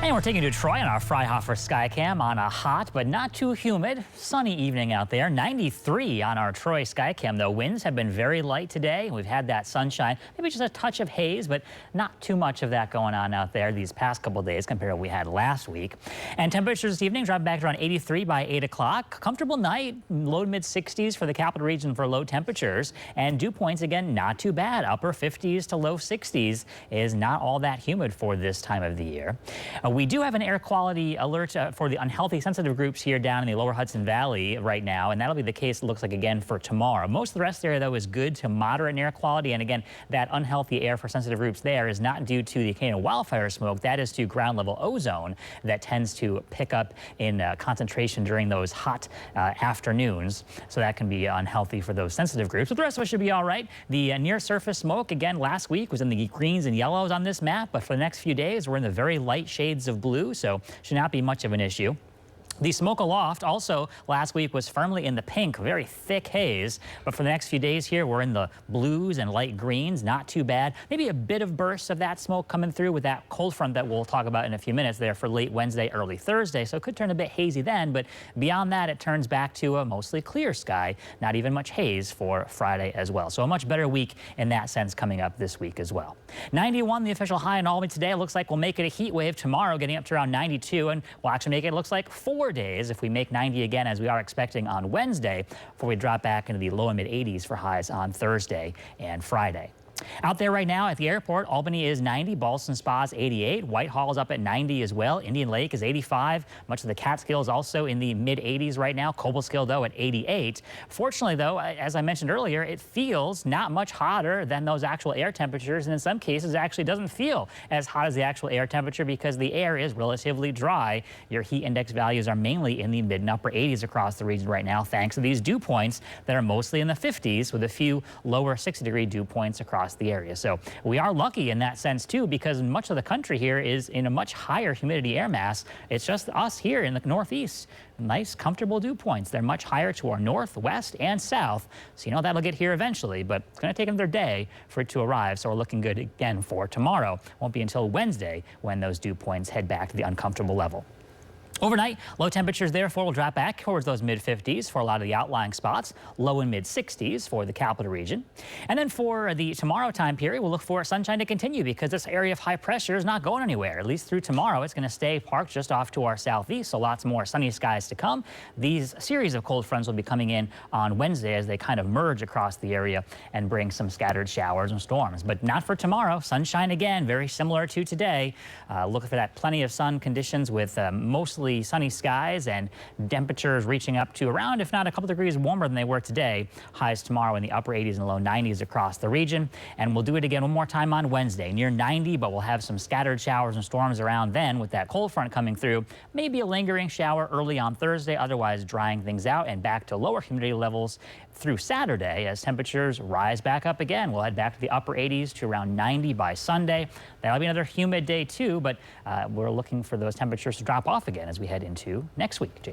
And we're taking you to Troy on our Freihoffer Skycam on a hot but not too humid sunny evening out there. 93 on our Troy Skycam, though. Winds have been very light today. We've had that sunshine, maybe just a touch of haze, but not too much of that going on out there these past couple of days compared to what we had last week. And temperatures this evening drop back to around 83 by 8 o'clock. Comfortable night, low to mid 60s for the capital region for low temperatures. And dew points, again, not too bad. Upper 50s to low 60s is not all that humid for this time of the year. We do have an air quality alert for the unhealthy sensitive groups here down in the lower Hudson Valley right now, and that'll be the case, it looks like, again for tomorrow. Most of the rest of the area, though, is good to moderate in air quality, and again, that unhealthy air for sensitive groups there is not due to the occasional wildfire smoke. That is to ground level ozone that tends to pick up in concentration during those hot afternoons, so that can be unhealthy for those sensitive groups. But the rest of us should be all right. The near surface smoke, again, last week was in the greens and yellows on this map, but for the next few days, we're in the very light shades of blue, so should not be much of an issue. The smoke aloft also last week was firmly in the pink, very thick haze. But for the next few days here, we're in the blues and light greens, not too bad. Maybe a bit of bursts of that smoke coming through with that cold front that we'll talk about in a few minutes there for late Wednesday, early Thursday. So it could turn a bit hazy then, but beyond that, it turns back to a mostly clear sky, not even much haze for Friday as well. So a much better week in that sense coming up this week as well. 91, the official high in Albany today. It looks like we'll make it a heat wave tomorrow, getting up to around 92, and we'll actually make it looks like 4 days if we make 90 again, as we are expecting on Wednesday, before we drop back into the low and mid 80s for highs on Thursday and Friday. Out there right now at the airport, Albany is 90, Ballston Spa's 88, Whitehall is up at 90 as well, Indian Lake is 85, much of the Catskills also in the mid 80s right now, Cobleskill though at 88. Fortunately though, as I mentioned earlier, it feels not much hotter than those actual air temperatures, and in some cases it actually doesn't feel as hot as the actual air temperature because the air is relatively dry. Your heat index values are mainly in the mid and upper 80s across the region right now, thanks to these dew points that are mostly in the 50s with a few lower 60-degree dew points across the area. So we are lucky in that sense too, because much of the country here is in a much higher humidity air mass. It's just us here in the Northeast. Nice, comfortable dew points. They're much higher to our north, west, and south. So you know that'll get here eventually, but it's going to take another day for it to arrive. So we're looking good again for tomorrow. Won't be until Wednesday when those dew points head back to the uncomfortable level. Overnight, low temperatures therefore will drop back towards those mid-50s for a lot of the outlying spots, low and mid-60s for the capital region. And then for the tomorrow time period, we'll look for sunshine to continue because this area of high pressure is not going anywhere. At least through tomorrow, it's going to stay parked just off to our southeast, so lots more sunny skies to come. These series of cold fronts will be coming in on Wednesday as they kind of merge across the area and bring some scattered showers and storms. But not for tomorrow. Sunshine again, very similar to today. Looking for that plenty of sun conditions with mostly sunny skies and temperatures reaching up to around, if not a couple degrees warmer than they were today. Highs tomorrow in the upper 80s and low 90s across the region. And we'll do it again one more time on Wednesday, near 90, but we'll have some scattered showers and storms around then with that cold front coming through. Maybe a lingering shower early on Thursday, otherwise drying things out and back to lower humidity levels through Saturday as temperatures rise back up again. We'll head back to the upper 80s to around 90 by Sunday. That'll be another humid day too, but we're looking for those temperatures to drop off again as we head into next week, Jason.